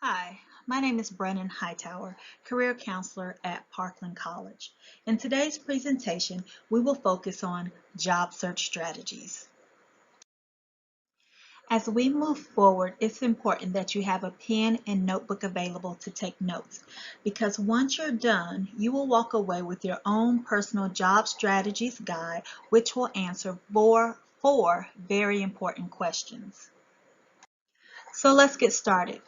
Hi, my name is Brennan Hightower, Career Counselor at Parkland College. In today's presentation, we will focus on job search strategies. As we move forward, it's important that you have a pen and notebook available to take notes because once you're done, you will walk away with your own personal job strategies guide, which will answer four very important questions. So let's get started.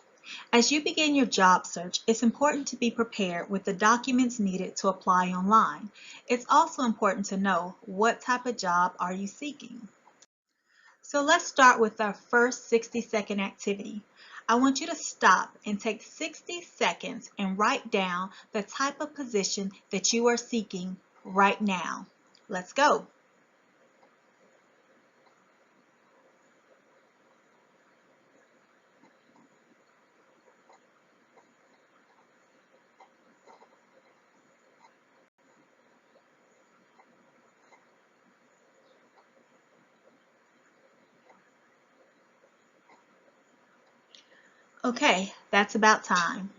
As you begin your job search, it's important to be prepared with the documents needed to apply online. It's also important to know what type of job are you seeking. So let's start with our first 60-second activity. I want you to stop and take 60 seconds and write down the type of position that you are seeking right now. Let's go. Okay, that's about time.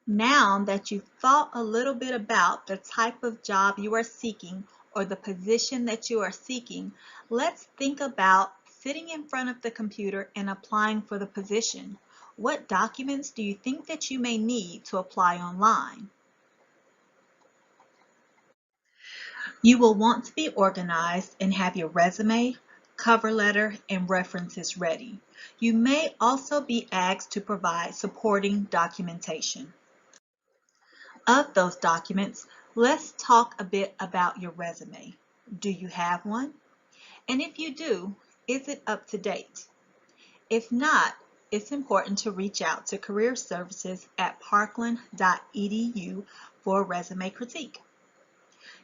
Now that you've thought a little bit about the type of job you are seeking or the position that you are seeking, let's think about sitting in front of the computer and applying for the position. What documents do you think that you may need to apply online? You will want to be organized and have your resume, cover letter, and references ready. You may also be asked to provide supporting documentation. Of those documents, let's talk a bit about your resume. Do you have one? And if you do, is it up to date? If not, it's important to reach out to Career Services at parkland.edu for a resume critique.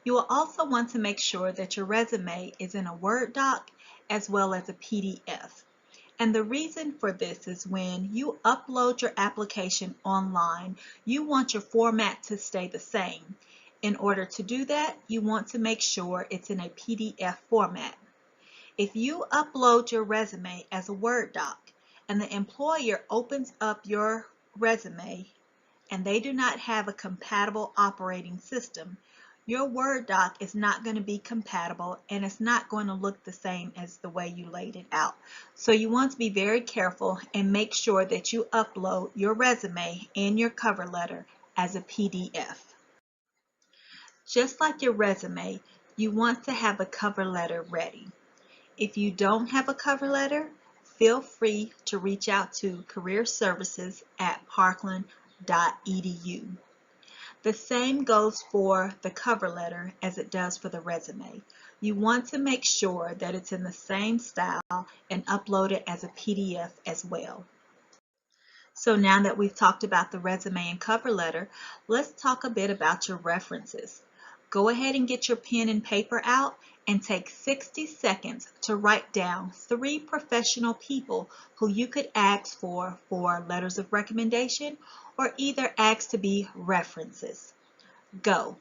You will also want to make sure that your resume is in a Word doc as well as a PDF. And the reason for this is when you upload your application online, you want your format to stay the same. In order to do that, you want to make sure it's in a PDF format. If you upload your resume as a Word doc and the employer opens up your resume and they do not have a compatible operating system, your Word doc is not going to be compatible and it's not going to look the same as the way you laid it out. So you want to be very careful and make sure that you upload your resume and your cover letter as a PDF. Just like your resume, you want to have a cover letter ready. If you don't have a cover letter, feel free to reach out to Career Services at parkland.edu. The same goes for the cover letter as it does for the resume. You want to make sure that it's in the same style and upload it as a PDF as well. So now that we've talked about the resume and cover letter, let's talk a bit about your references. Go ahead and get your pen and paper out and take 60 seconds to write down 3 professional people who you could ask for letters of recommendation or either ask to be references. Go.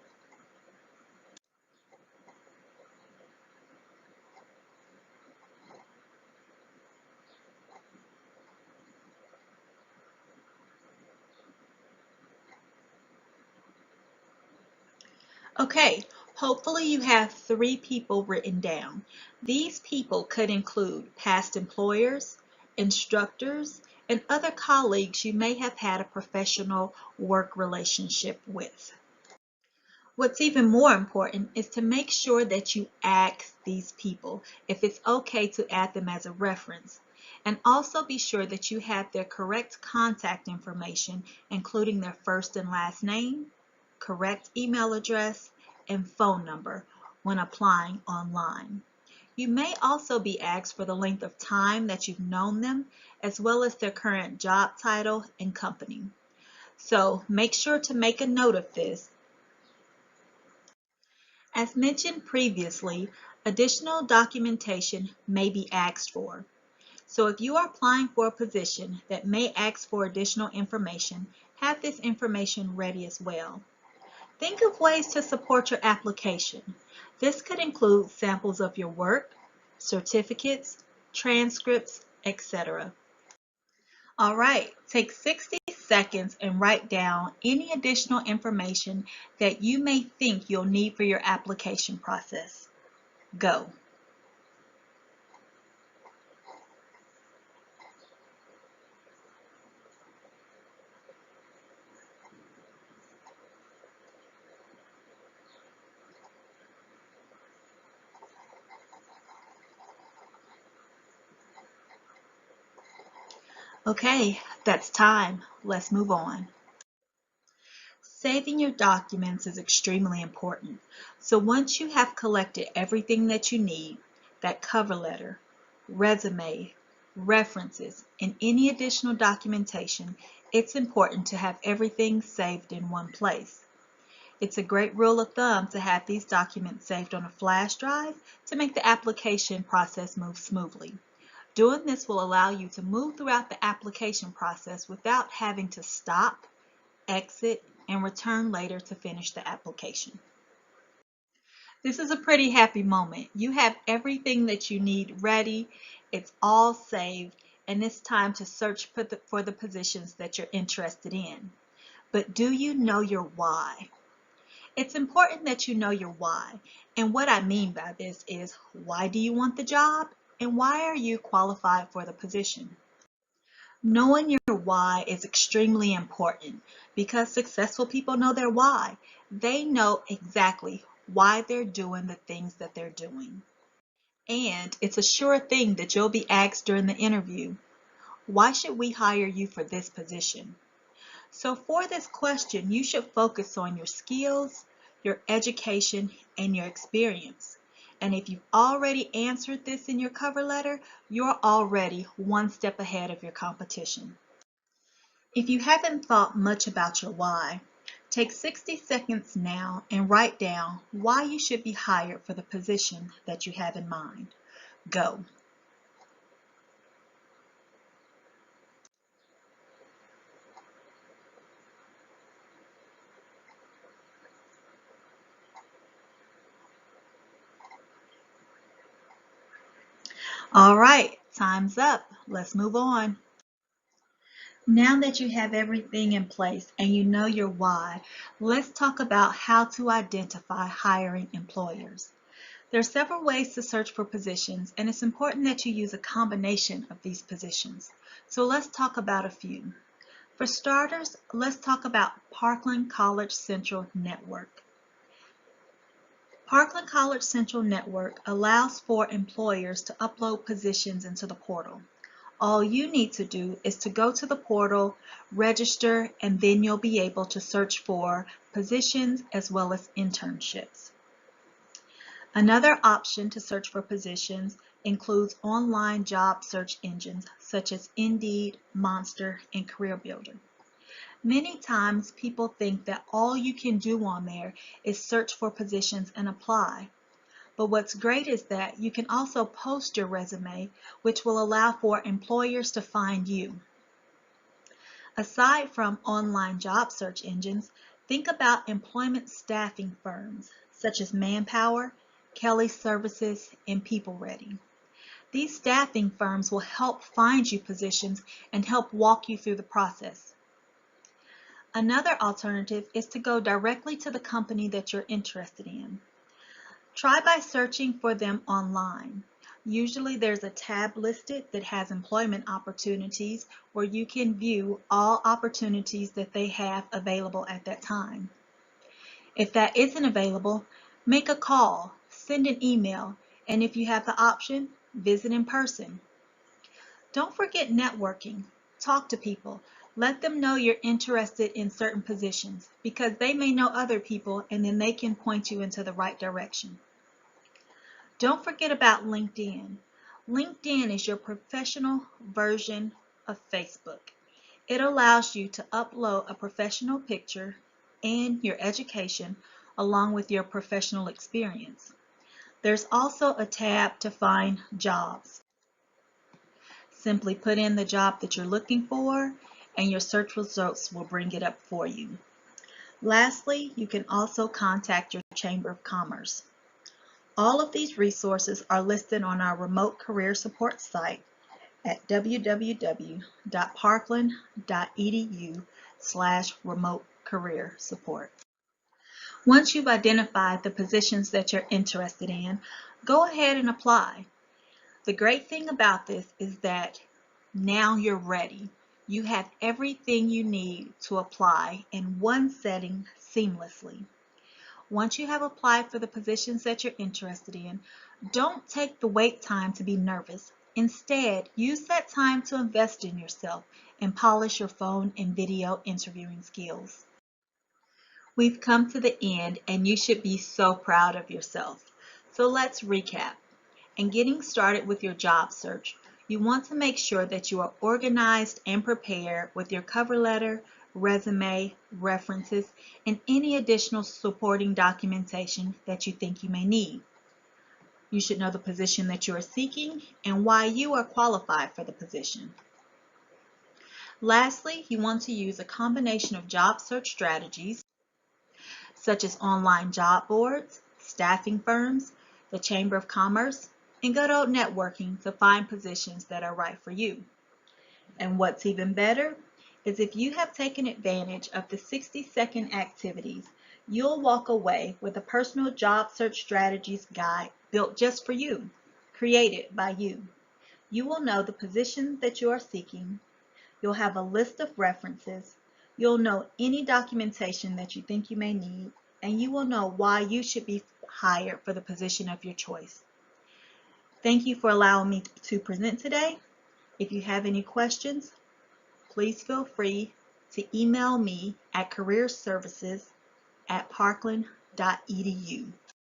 Okay, hopefully you have 3 people written down. These people could include past employers, instructors, and other colleagues you may have had a professional work relationship with. What's even more important is to make sure that you ask these people if it's okay to add them as a reference. And also be sure that you have their correct contact information, including their first and last name, correct email address, and phone number when applying online. You may also be asked for the length of time that you've known them, as well as their current job title and company. So make sure to make a note of this. As mentioned previously, additional documentation may be asked for. So if you are applying for a position that may ask for additional information, have this information ready as well. Think of ways to support your application. This could include samples of your work, certificates, transcripts, etc. All right, take 60 seconds and write down any additional information that you may think you'll need for your application process. Go. Okay, that's time. Let's move on. Saving your documents is extremely important. So once you have collected everything that you need, that cover letter, resume, references, and any additional documentation, it's important to have everything saved in one place. It's a great rule of thumb to have these documents saved on a flash drive to make the application process move smoothly. Doing this will allow you to move throughout the application process without having to stop, exit, and return later to finish the application. This is a pretty happy moment. You have everything that you need ready, it's all saved, and it's time to search for the positions that you're interested in. But do you know your why? It's important that you know your why. And what I mean by this is, why do you want the job? And why are you qualified for the position? Knowing your why is extremely important because successful people know their why. They know exactly why they're doing the things that they're doing. And it's a sure thing that you'll be asked during the interview, why should we hire you for this position? So for this question, you should focus on your skills, your education, and your experience. And if you've already answered this in your cover letter, you're already one step ahead of your competition. If you haven't thought much about your why, take 60 seconds now and write down why you should be hired for the position that you have in mind. Go. All right, time's up. Let's move on. Now that you have everything in place and you know your why, let's talk about how to identify hiring employers. There are several ways to search for positions, and it's important that you use a combination of these positions. So let's talk about a few. For starters, let's talk about Parkland College Central Network. Parkland College Central Network allows for employers to upload positions into the portal. All you need to do is to go to the portal, register, and then you'll be able to search for positions as well as internships. Another option to search for positions includes online job search engines such as Indeed, Monster, and CareerBuilder. Many times people think that all you can do on there is search for positions and apply. But what's great is that you can also post your resume, which will allow for employers to find you. Aside from online job search engines, think about employment staffing firms such as Manpower, Kelly Services, and PeopleReady. These staffing firms will help find you positions and help walk you through the process. Another alternative is to go directly to the company that you're interested in. Try by searching for them online. Usually there's a tab listed that has employment opportunities where you can view all opportunities that they have available at that time. If that isn't available, make a call, send an email, and if you have the option, visit in person. Don't forget networking. Talk to people. Let them know you're interested in certain positions because they may know other people and then they can point you into the right direction. Don't forget about LinkedIn. LinkedIn is your professional version of Facebook. It allows you to upload a professional picture and your education along with your professional experience. There's also a tab to find jobs. Simply put in the job that you're looking for and your search results will bring it up for you. Lastly, you can also contact your Chamber of Commerce. All of these resources are listed on our remote career support site at www.parkland.edu/remote career support. Once you've identified the positions that you're interested in, go ahead and apply. The great thing about this is that now you're ready. You have everything you need to apply in one setting seamlessly. Once you have applied for the positions that you're interested in, don't take the wait time to be nervous. Instead, use that time to invest in yourself and polish your phone and video interviewing skills. We've come to the end, and you should be so proud of yourself. So let's recap. In getting started with your job search, you want to make sure that you are organized and prepared with your cover letter, resume, references, and any additional supporting documentation that you think you may need. You should know the position that you are seeking and why you are qualified for the position. Lastly, you want to use a combination of job search strategies such as online job boards, staffing firms, the Chamber of Commerce, and good old networking to find positions that are right for you. And what's even better is if you have taken advantage of the 60-second activities, you'll walk away with a personal job search strategies guide built just for you, created by you. You will know the position that you are seeking. You'll have a list of references. You'll know any documentation that you think you may need, and you will know why you should be hired for the position of your choice. Thank you for allowing me to present today. If you have any questions, please feel free to email me at careerservices@parkland.edu.